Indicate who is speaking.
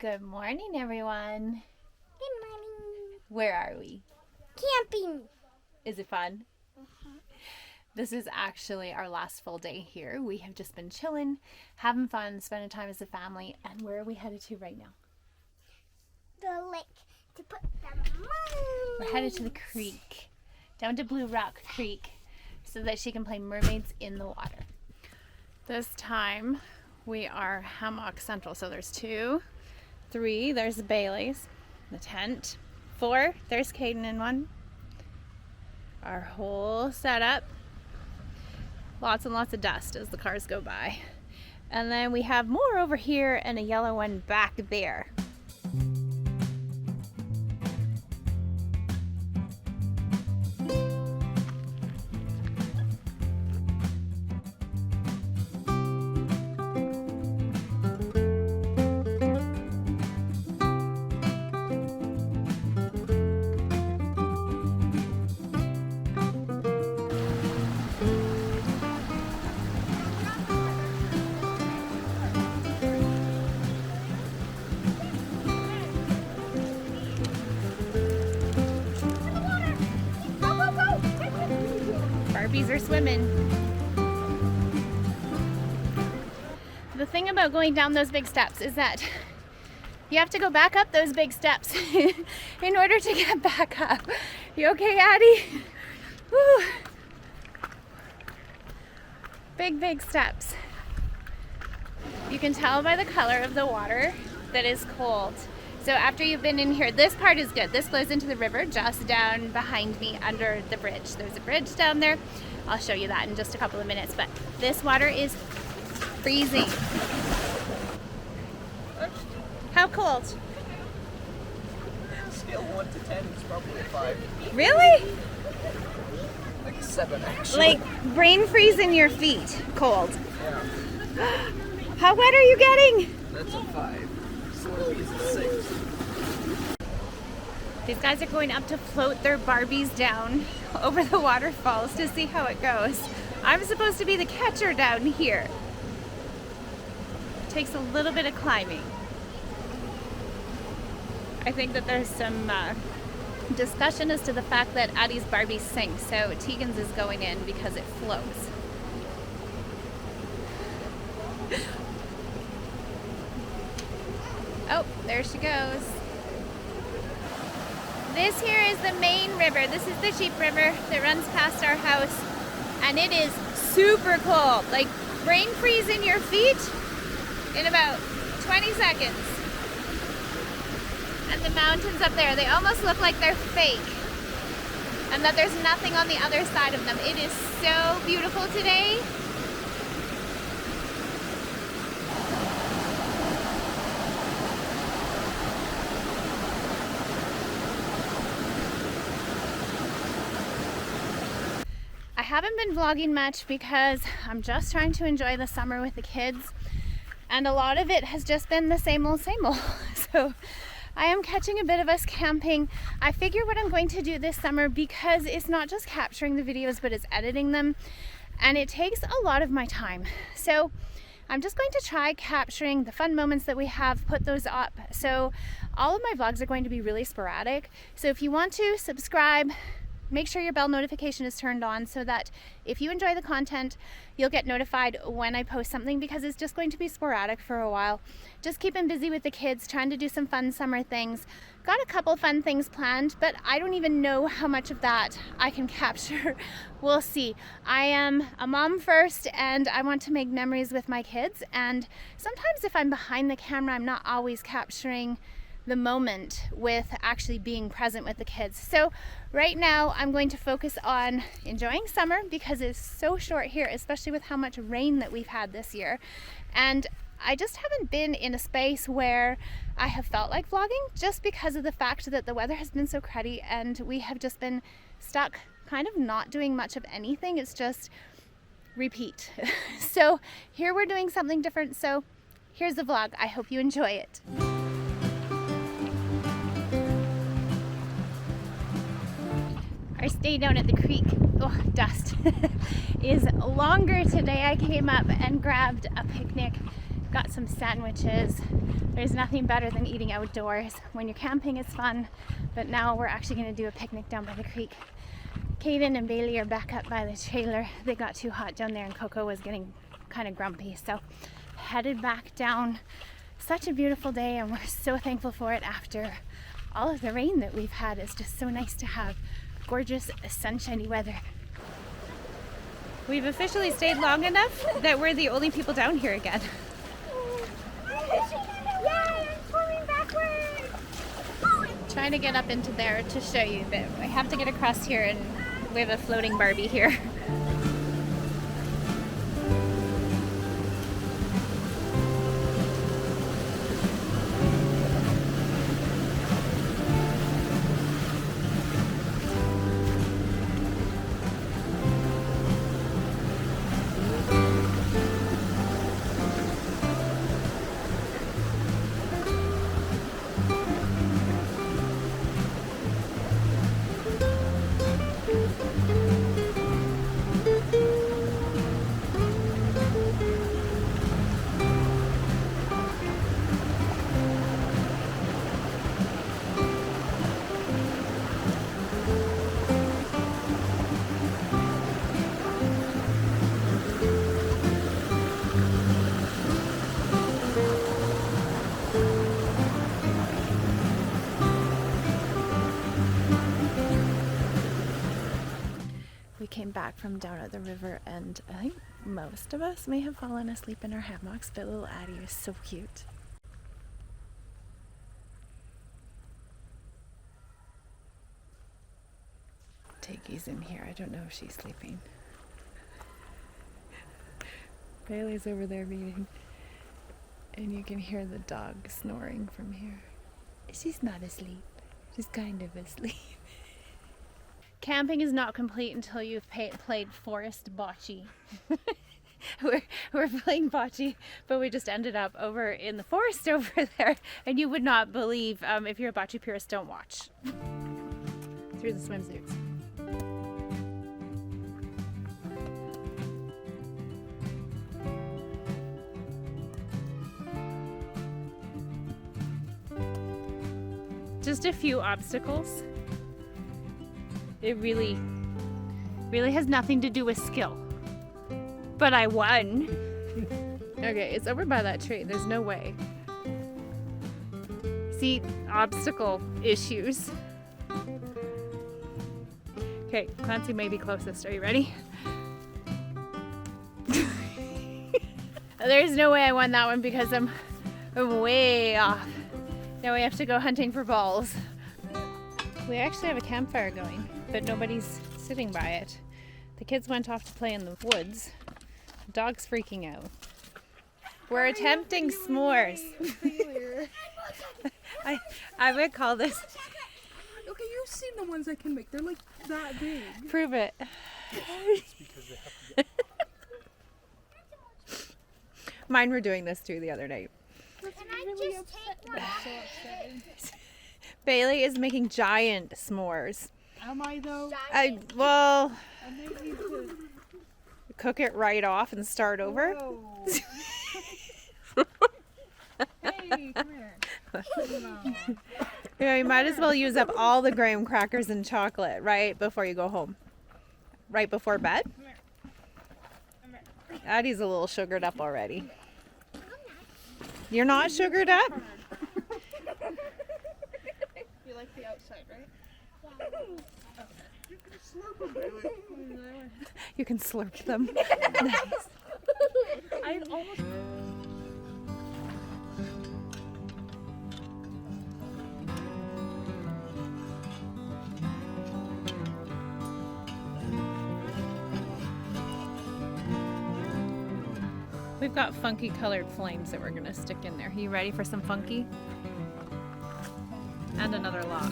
Speaker 1: Good morning, everyone.
Speaker 2: Good morning.
Speaker 1: Where are we?
Speaker 2: Camping.
Speaker 1: Is it fun? This is actually our last full day here. We have just been chilling, having fun, spending time as a family. And where are we headed to right now?
Speaker 2: The lake to put the mermaids.
Speaker 1: We're headed to the creek, down to Blue Rock Creek, so that she can play mermaids in the water. This time we are hammock central. So there's 2, 3, there's Bailey's, the tent, 4, there's Caden in one. Our whole setup. Lots and lots of dust as the cars go by. And then we have more over here and a yellow one back there. Barbies are swimming. The thing about going down those big steps is that you have to go back up those big steps in order to get back up. You okay, Addie? Woo. Big steps. You can tell by the color of the water that it's cold. So after you've been in here, this part is good. This flows into the river just down behind me under the bridge. There's a bridge down there. I'll show you that in just a couple of minutes, but this water is freezing. How cold?
Speaker 3: Scale 1 to 10 is probably a 5.
Speaker 1: Really?
Speaker 3: Like a 7 actually.
Speaker 1: Like brain freeze in your feet, cold.
Speaker 3: Yeah.
Speaker 1: How wet are you getting?
Speaker 3: That's a 5. Slurpee is a 6.
Speaker 1: These guys are going up to float their Barbies down over the waterfalls to see how it goes. I'm supposed to be the catcher down here. Takes a little bit of climbing. I think that there's some discussion as to the fact that Addie's Barbie sinks, so Tegan's is going in because it floats. Oh, there she goes. This here is the main river. This is the Sheep River that runs past our house, and it is super cold. Like brain freeze in your feet in about 20 seconds. And the mountains up there, they almost look like they're fake, and that there's nothing on the other side of them. It is so beautiful today. I haven't been vlogging much because I'm just trying to enjoy the summer with the kids, and a lot of it has just been the same old. So I am catching a bit of us camping. I figure what I'm going to do this summer, because it's not just capturing the videos but it's editing them, and it takes a lot of my time. So I'm just going to try capturing the fun moments that we have, put those up. So all of my vlogs are going to be really sporadic. So if you want to subscribe, make sure your bell notification is turned on so that if you enjoy the content, you'll get notified when I post something, because it's just going to be sporadic for a while. Just keeping busy with the kids, trying to do some fun summer things. Got a couple fun things planned, but I don't even know how much of that I can capture. We'll see. I am a mom first, and I want to make memories with my kids. And sometimes if I'm behind the camera, I'm not always capturing the moment with actually being present with the kids. So right now I'm going to focus on enjoying summer, because it's so short here, especially with how much rain that we've had this year. And I just haven't been in a space where I have felt like vlogging, just because of the fact that the weather has been so cruddy and we have just been stuck kind of not doing much of anything. It's just repeat. So here we're doing something different. So here's the vlog. I hope you enjoy it. Our stay down at the creek, dust, is longer today. I came up and grabbed a picnic got some sandwiches. There's nothing better than eating outdoors. When you're camping, it's fun, but now we're actually going to do a picnic down by the creek. Kaden and Bailey are back up by the trailer. They got too hot down there and Coco was getting kind of grumpy, so headed back down. Such a beautiful day, and we're so thankful for it after all of the rain that we've had. It's just so nice to have gorgeous sunshiny weather. We've officially stayed long enough that we're the only people down here again.
Speaker 2: Yay, I'm swimming backwards.
Speaker 1: Trying to get up into there to show you, but I have to get across here, and we have a floating Barbie here. We came back from down at the river, and I think most of us may have fallen asleep in our hammocks, but little Addie is so cute. Takey's in here. I don't know if she's sleeping. Bailey's over there reading, and you can hear the dog snoring from here. She's not asleep. She's kind of asleep. Camping is not complete until you've played forest bocce. we're playing bocce, but we just ended up over in the forest over there, and you would not believe, if you're a bocce purist, don't watch. Through the swimsuits. Just a few obstacles. It really has nothing to do with skill. But I won. Okay, it's over by that tree. There's no way. See, obstacle issues. Okay, Clancy may be closest. Are you ready? There's no way I won that one because I'm way off. Now we have to go hunting for balls. We actually have a campfire going, but nobody's sitting by it. The kids went off to play in the woods. The dog's freaking out. We're attempting s'mores. I would call this...
Speaker 4: Okay, you've seen the ones I can make. They're like that big.
Speaker 1: Prove it.
Speaker 4: It's because they have to get...
Speaker 1: Mine were doing this too the other night.
Speaker 2: Can I just take one?
Speaker 1: Bailey is making giant s'mores.
Speaker 4: Am I though?
Speaker 1: Well,
Speaker 4: I may need to...
Speaker 1: cook it right off and start over.
Speaker 4: Whoa. Hey, come here. No.
Speaker 1: Yeah, you might as well use up all the graham crackers and chocolate right before you go home. Right before bed. Addie's a little sugared up already. You're not sugared up?
Speaker 4: You like the outside, right?
Speaker 1: You can slurp them. Nice.
Speaker 4: I almost...
Speaker 1: We've got funky colored flames that we're gonna stick in there. You ready for some funky? And another lock.